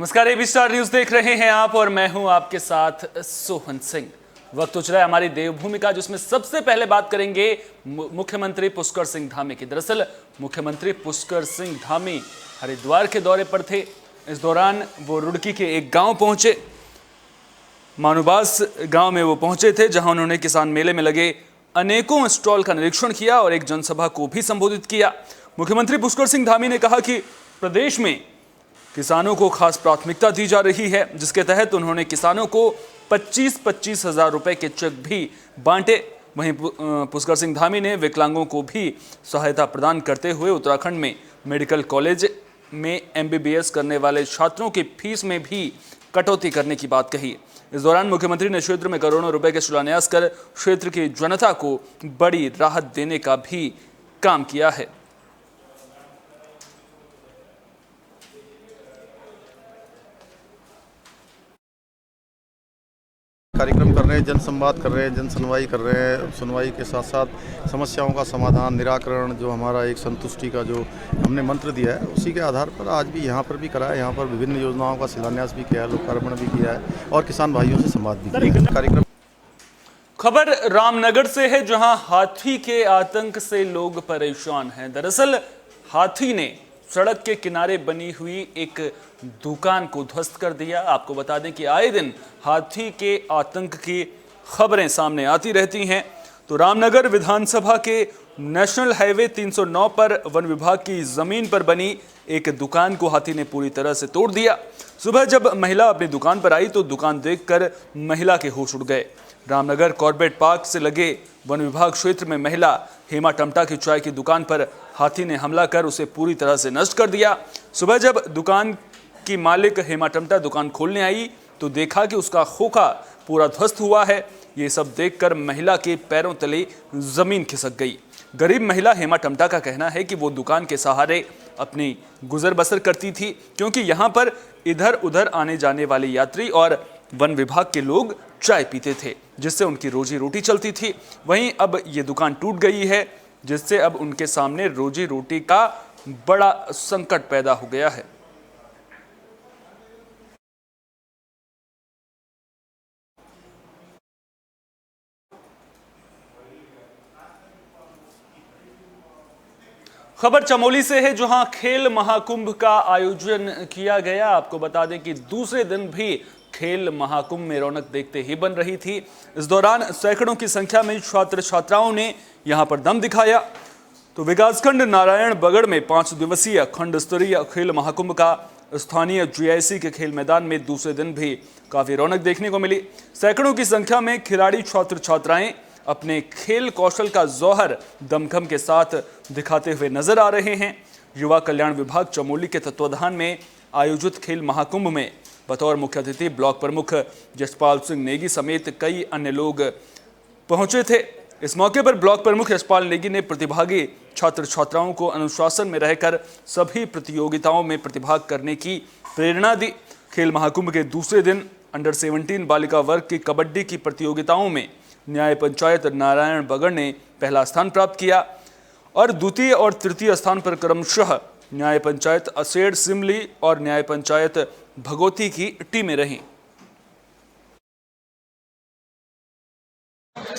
नमस्कार, AB star news देख रहे हैं आप और मैं हूं आपके साथ सोहन सिंह। वक्त हो चला है हमारी देवभूमि का, जिसमें सबसे पहले बात करेंगे मुख्यमंत्री पुष्कर सिंह धामी की। दरअसल मुख्यमंत्री पुष्कर सिंह धामी हरिद्वार के दौरे पर थे। इस दौरान वो रुड़की के एक गांव पहुंचे। मानुबास गांव में वो पहुंचे थे, जहां उन्होंने किसान मेले में लगे अनेकों स्टॉल का निरीक्षण किया और एक जनसभा को भी संबोधित किया। मुख्यमंत्री पुष्कर सिंह धामी ने कहा कि प्रदेश में किसानों को खास प्राथमिकता दी जा रही है, जिसके तहत उन्होंने किसानों को 25-25 हजार रुपए के चेक भी बांटे। वहीं पुष्कर सिंह धामी ने विकलांगों को भी सहायता प्रदान करते हुए उत्तराखंड में मेडिकल कॉलेज में MBBS करने वाले छात्रों की फीस में भी कटौती करने की बात कही। इस दौरान मुख्यमंत्री ने क्षेत्र में करोड़ों रुपए के शिलान्यास कर क्षेत्र की जनता को बड़ी राहत देने का भी काम किया है। कार्यक्रम कर रहे हैं, जनसंवाद कर रहे हैं, जन सुनवाई कर रहे हैं। सुनवाई के साथ साथ समस्याओं का समाधान, निराकरण, जो हमारा एक संतुष्टि का जो हमने मंत्र दिया है, उसी के आधार पर आज भी यहाँ पर भी करा है। यहाँ पर विभिन्न योजनाओं का शिलान्यास भी किया है, लोकार्पण भी किया है और किसान भाइयों से संवाद भी किया है। कार्यक्रम खबर रामनगर से है, जहां हाथी के आतंक से लोग परेशान हैं। दरअसल हाथी ने सड़क के किनारे बनी हुई एक दुकान को ध्वस्त कर दिया। आपको बता दें कि आए दिन हाथी के आतंक की खबरें सामने आती रहती हैं। तो रामनगर विधानसभा के नेशनल हाईवे 309 पर वन विभाग की जमीन पर बनी एक दुकान को हाथी ने पूरी तरह से तोड़ दिया। सुबह जब महिला अपनी दुकान पर आई तो दुकान देखकर महिला के होश उड़ गए। रामनगर कॉर्बेट पार्क से लगे वन विभाग क्षेत्र में महिला हेमा टमटा की चाय की दुकान पर हाथी ने हमला कर उसे पूरी तरह से नष्ट कर दिया। सुबह जब दुकान की मालिक हेमा टमटा दुकान खोलने आई तो देखा कि उसका खोखा पूरा ध्वस्त हुआ है। ये सब देखकर महिला के पैरों तले जमीन खिसक गई। गरीब महिला हेमा टमटा का कहना है कि वो दुकान के सहारे अपनी गुजर बसर करती थी, क्योंकि यहाँ पर इधर उधर आने जाने वाले यात्री और वन विभाग के लोग चाय पीते थे, जिससे उनकी रोजी रोटी चलती थी। वहीं अब ये दुकान टूट गई है, जिससे अब उनके सामने रोजी रोटी का बड़ा संकट पैदा हो गया है। खबर चमोली से है, जहां खेल महाकुंभ का आयोजन किया गया। आपको बता दें कि दूसरे दिन भी खेल महाकुंभ में रौनक देखते ही बन रही थी। इस दौरान सैकड़ों की संख्या में छात्र छात्राओं ने यहां पर दम दिखाया। तो विकासखंड नारायण बगड़ में 5 दिवसीय खंड स्तरीय खेल महाकुंभ का स्थानीय GIC के खेल मैदान में दूसरे दिन भी काफी रौनक देखने को मिली। सैकड़ों की संख्या में खिलाड़ी छात्र छात्राएं अपने खेल कौशल का जौहर दमखम के साथ दिखाते हुए नजर आ रहे हैं। युवा कल्याण विभाग चमोली के तत्वाधान में आयोजित खेल महाकुंभ में बतौर मुख्य अतिथि ब्लॉक प्रमुख यशपाल सिंह नेगी समेत कई अन्य लोग पहुंचे थे। इस मौके पर ब्लॉक प्रमुख यशपाल नेगी ने प्रतिभागी छात्र छात्राओं को अनुशासन में रहकर सभी प्रतियोगिताओं में प्रतिभाग करने की प्रेरणा दी। खेल महाकुंभ के दूसरे दिन अंडर 17 बालिका वर्ग की कबड्डी की प्रतियोगिताओं में न्याय पंचायत नारायण बगड़ ने पहला स्थान प्राप्त किया और द्वितीय और तृतीय स्थान पर क्रमशः न्याय पंचायत असेड़ सिमली और न्याय पंचायत भगोती की टीमें रहीं।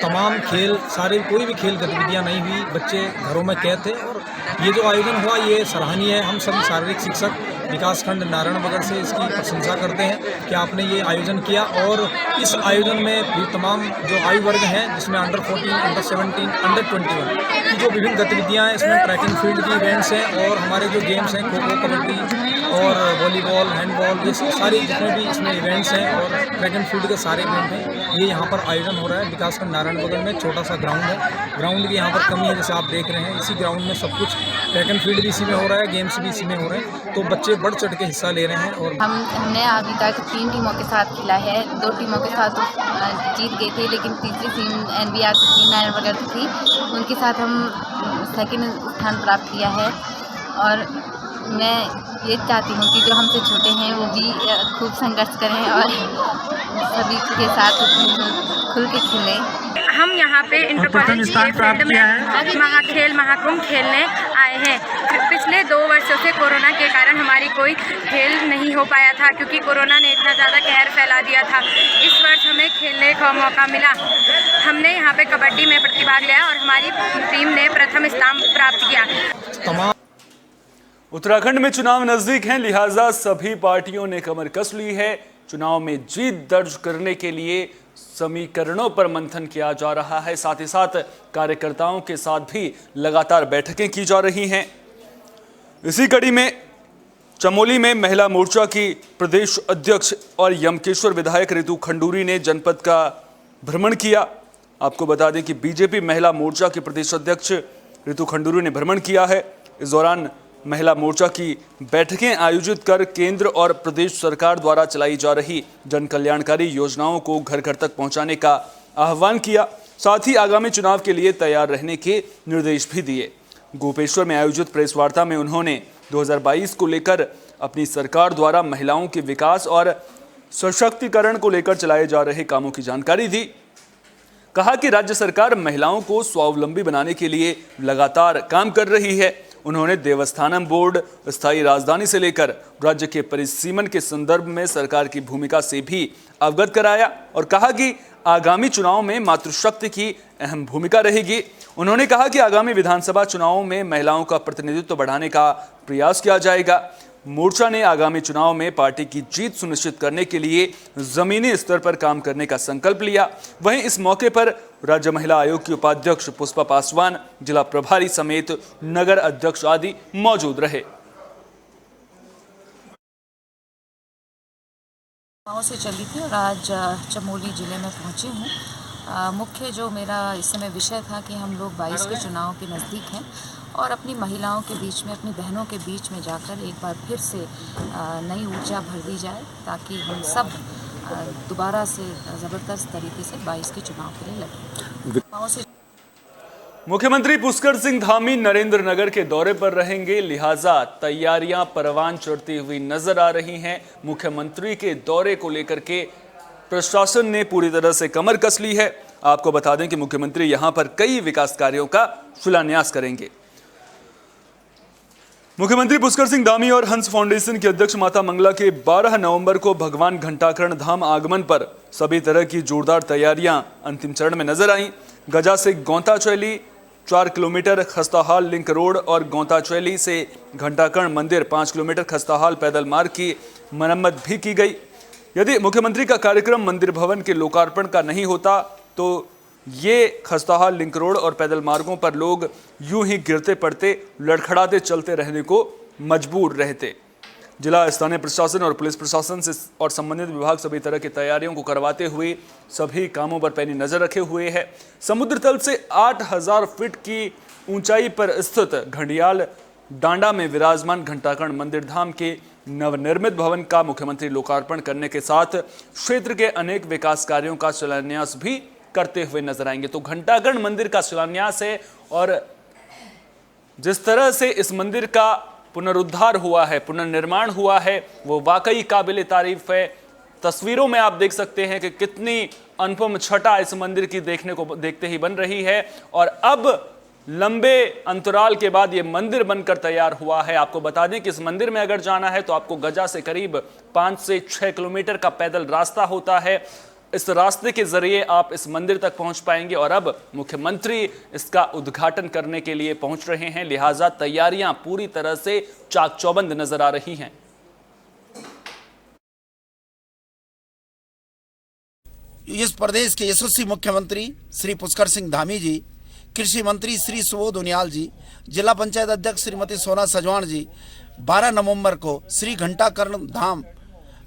तमाम खेल सारे कोई भी खेल गतिविधियां नहीं हुई, बच्चे घरों में कैद थे और ये जो आयोजन हुआ ये सराहनीय है। हम सभी शारीरिक शिक्षक विकासखंड नारायण बगड़ से इसकी प्रशंसा करते हैं कि आपने ये आयोजन किया और इस आयोजन में भी तमाम जो आयु वर्ग हैं, जिसमें अंडर 14, अंडर 17, अंडर 21 की जो विभिन्न गतिविधियां हैं, इसमें ट्रैकिंग फील्ड की इवेंट्स हैं और हमारे जो गेम्स हैं खो खो, कबड्डी और वॉलीबॉल, हैंडबॉल, ये सारे जितने भी इसमें इवेंट्स हैं और ट्रैक एंड फील्ड के सारे इवेंट हैं, ये यहाँ पर आयोजन हो रहा है। विकासखंड नारायण बगड़ में छोटा सा ग्राउंड है, ग्राउंड की यहाँ पर कमी है, जैसे आप देख रहे हैं। इसी ग्राउंड में सब कुछ ट्रैक एंड फील्ड भी इसी में हो रहा है, गेम्स भी इसी में हो रहे हैं, तो बच्चे बढ़ चढ़ के हिस्सा ले रहे हैं। और हमने अभी तक 3 टीमों के साथ खेला है, 2 टीमों के साथ जीत गए थे, लेकिन तीसरी टीम NBR की नारायण बगड़ थी, उनके साथ हम सेकंड स्थान प्राप्त किया है। और मैं ये चाहती हूँ कि जो हमसे छोटे हैं वो भी खूब संघर्ष करें और सभी के साथ खुल के खेलें। हम यहाँ पे इंटर कॉलेज फील्ड में महाखेल महाकुंभ खेलने आए हैं। पिछले 2 वर्षों से कोरोना के कारण हमारी कोई खेल नहीं हो पाया था, क्योंकि कोरोना ने इतना ज़्यादा कहर फैला दिया था। इस वर्ष हमें खेलने का मौका मिला। हमने यहाँ पे कबड्डी में प्रतिभाग लिया और हमारी टीम ने प्रथम स्थान प्राप्त किया। उत्तराखंड में चुनाव नजदीक हैं, लिहाजा सभी पार्टियों ने कमर कस ली है। चुनाव में जीत दर्ज करने के लिए समीकरणों पर मंथन किया जा रहा है। साथ ही साथ कार्यकर्ताओं के साथ भी लगातार बैठकें की जा रही हैं। इसी कड़ी में चमोली में महिला मोर्चा की प्रदेश अध्यक्ष और यमकेश्वर विधायक रितु खंडूरी ने जनपद का भ्रमण किया। आपको बता दें कि बीजेपी महिला मोर्चा की प्रदेश अध्यक्ष रितु खंडूरी ने भ्रमण किया है। इस दौरान महिला मोर्चा की बैठकें आयोजित कर केंद्र और प्रदेश सरकार द्वारा चलाई जा रही जन कल्याणकारी योजनाओं को घर घर तक पहुंचाने का आह्वान किया। साथ ही आगामी चुनाव के लिए तैयार रहने के निर्देश भी दिए। गोपेश्वर में आयोजित प्रेस वार्ता में उन्होंने 2022 को लेकर अपनी सरकार द्वारा महिलाओं के विकास और सशक्तिकरण को लेकर चलाए जा रहे कामों की जानकारी दी। कहा कि राज्य सरकार महिलाओं को स्वावलंबी बनाने के लिए लगातार काम कर रही है। उन्होंने देवस्थानम बोर्ड, स्थायी राजधानी से लेकर राज्य के परिसीमन के संदर्भ में सरकार की भूमिका से भी अवगत कराया और कहा कि आगामी चुनाव में मातृशक्ति की अहम भूमिका रहेगी। उन्होंने कहा कि आगामी विधानसभा चुनावों में महिलाओं का प्रतिनिधित्व बढ़ाने का प्रयास किया जाएगा। मोर्चा ने आगामी चुनाव में पार्टी की जीत सुनिश्चित करने के लिए जमीनी स्तर पर काम करने का संकल्प लिया। वहीं इस मौके पर राज्य महिला आयोग की उपाध्यक्ष पुष्पा पासवान, जिला प्रभारी समेत नगर अध्यक्ष आदि मौजूद रहे। गाँव से चली थी और आज चमोली जिले में पहुंची हूँ। मुख्य जो मेरा इस समय विषय था कि हम लोग 22 के चुनाव के नज़दीक हैं और अपनी महिलाओं के बीच में, अपनी बहनों के बीच में जाकर एक बार फिर से नई ऊर्जा भर दी जाए, ताकि हम सब दोबारा से ज़बरदस्त तरीके से 22 के चुनाव के लिए लड़ें। मुख्यमंत्री पुष्कर सिंह धामी नरेंद्र नगर के दौरे पर रहेंगे, लिहाजा तैयारियां परवान चढ़ती हुई नजर आ रही हैं। मुख्यमंत्री के दौरे को लेकर के प्रशासन ने पूरी तरह से कमर कस ली है। आपको बता दें कि मुख्यमंत्री यहां पर कई विकास कार्यों का शिलान्यास करेंगे। मुख्यमंत्री पुष्कर सिंह धामी और हंस फाउंडेशन के अध्यक्ष माता मंगला के 12 नवंबर को भगवान घंटाकर्ण धाम आगमन पर सभी तरह की जोरदार तैयारियां अंतिम चरण में नजर आईं। गजा से गोंता चैली 4 किलोमीटर खस्ताहाल लिंक रोड और गोंता चैली से घंटाकर्ण मंदिर 5 किलोमीटर खस्ताहाल पैदल मार्ग की मरम्मत भी की गई। यदि मुख्यमंत्री का कार्यक्रम मंदिर भवन के लोकार्पण का नहीं होता तो ये खस्ताहाल लिंक रोड और पैदल मार्गों पर लोग यूं ही गिरते पड़ते, लड़खड़ाते चलते रहने को मजबूर रहते। जिला स्थानीय प्रशासन और पुलिस प्रशासन से और संबंधित विभाग सभी तरह की तैयारियों को करवाते हुए सभी कामों पर पैनी नजर रखे हुए है। समुद्र तल से 8000 फीट की ऊंचाई पर स्थित घड़ियाल डांडा में विराजमान घंटाकर्ण मंदिर धाम के नवनिर्मित भवन का मुख्यमंत्री लोकार्पण करने के साथ क्षेत्र के अनेक विकास कार्यों का शिलान्यास भी करते हुए नजर आएंगे। तो घंटाकर्ण मंदिर का शिलान्यास है और जिस तरह से इस मंदिर का पुनरुद्धार हुआ है, पुनर्निर्माण हुआ है, वो वाकई काबिल तारीफ है। तस्वीरों में आप देख सकते हैं कि कितनी अनुपम छटा इस मंदिर की देखते ही बन रही है और अब लंबे अंतराल के बाद ये मंदिर बनकर तैयार हुआ है। आपको बता दें कि इस मंदिर में अगर जाना है तो आपको गजा से करीब 5 से 6 किलोमीटर का पैदल रास्ता होता है। इस रास्ते के जरिए आप इस मंदिर तक पहुंच पाएंगे और अब मुख्यमंत्री इसका उद्घाटन करने के लिए पहुंच रहे हैं, लिहाजा तैयारियां पूरी तरह से चाक चौबंद नजर आ रही हैं। इस प्रदेश के यशस्वी मुख्यमंत्री श्री पुष्कर सिंह धामी जी, कृषि मंत्री श्री सुबोध उनियाल जी, जिला पंचायत अध्यक्ष श्रीमती सोना सजवाण जी 12 नवंबर को श्री घंटाकर्ण धाम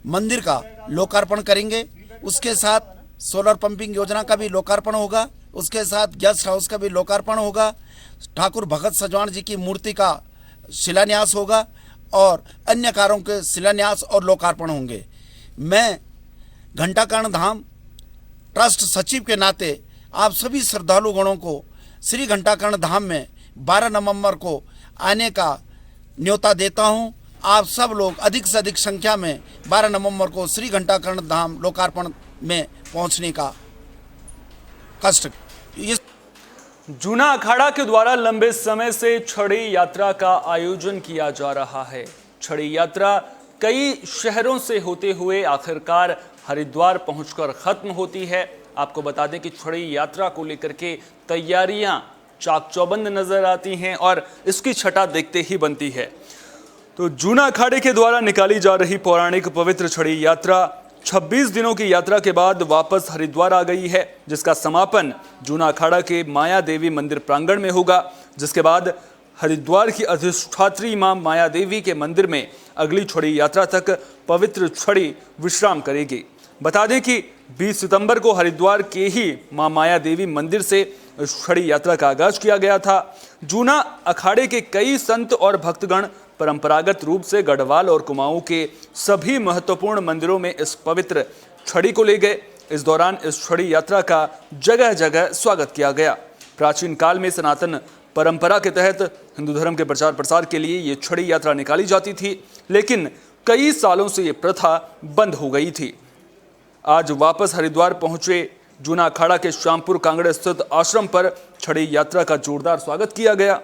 मंदिर का लोकार्पण करेंगे। उसके साथ सोलर पंपिंग योजना का भी लोकार्पण होगा, उसके साथ गेस्ट हाउस का भी लोकार्पण होगा, ठाकुर भगत सजवाण जी की मूर्ति का शिलान्यास होगा और अन्य कार्यों के शिलान्यास और लोकार्पण होंगे। मैं घंटाकर्ण धाम ट्रस्ट सचिव के नाते आप सभी श्रद्धालु गणों को श्री घंटाकर्ण धाम में 12 नवंबर को आने का न्योता देता हूं। आप सब लोग अधिक से अधिक संख्या में 12 नवंबर को श्री घंटाकर्ण धाम लोकार्पण में पहुंचने का कष्ट। ये जूना अखाड़ा के द्वारा लंबे समय से छड़ी यात्रा का आयोजन किया जा रहा है। छड़ी यात्रा कई शहरों से होते हुए आखिरकार हरिद्वार पहुंचकर खत्म होती है। आपको बता दें कि छड़ी यात्रा को लेकर के तैयारियां चाक चौबंद नजर आती हैं और इसकी छटा देखते ही बनती है। तो जूना अखाड़े के द्वारा निकाली जा रही पौराणिक पवित्र छड़ी यात्रा 26 दिनों की यात्रा के बाद वापस हरिद्वार आ गई है, जिसका समापन जूना अखाड़ा के माया देवी मंदिर प्रांगण में होगा, जिसके बाद हरिद्वार की अधिष्ठात्री मां माया देवी के मंदिर में अगली छड़ी यात्रा तक पवित्र छड़ी विश्राम करेगी। बता दें कि 20 सितंबर को हरिद्वार के ही मां माया देवी मंदिर से छड़ी यात्रा का आगाज किया गया था। जूना अखाड़े के कई संत और भक्तगण परंपरागत रूप से गढ़वाल और कुमाऊं के सभी महत्वपूर्ण मंदिरों में इस पवित्र छड़ी को ले गए। इस दौरान इस छड़ी यात्रा का जगह जगह स्वागत किया गया। प्राचीन काल में सनातन परंपरा के तहत हिंदू धर्म के प्रचार प्रसार के लिए ये छड़ी यात्रा निकाली जाती थी, लेकिन कई सालों से ये प्रथा बंद हो गई थी। आज वापस हरिद्वार पहुंचे जूना अखाड़ा के श्यामपुर कांगड़ा स्थित आश्रम पर छड़ी यात्रा का जोरदार स्वागत किया गया,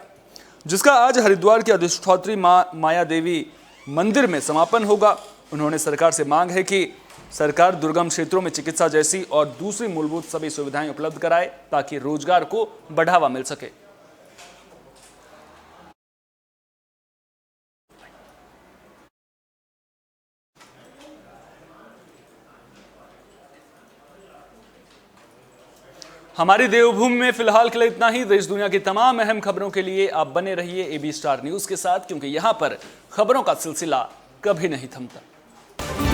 जिसका आज हरिद्वार की अधिष्ठात्री मां माया देवी मंदिर में समापन होगा। उन्होंने सरकार से मांग है कि सरकार दुर्गम क्षेत्रों में चिकित्सा जैसी और दूसरी मूलभूत सभी सुविधाएं उपलब्ध कराए ताकि रोजगार को बढ़ावा मिल सके। हमारी देवभूमि में फिलहाल के लिए इतना ही। देश दुनिया की तमाम अहम खबरों के लिए आप बने रहिए AB स्टार न्यूज के साथ, क्योंकि यहां पर खबरों का सिलसिला कभी नहीं थमता।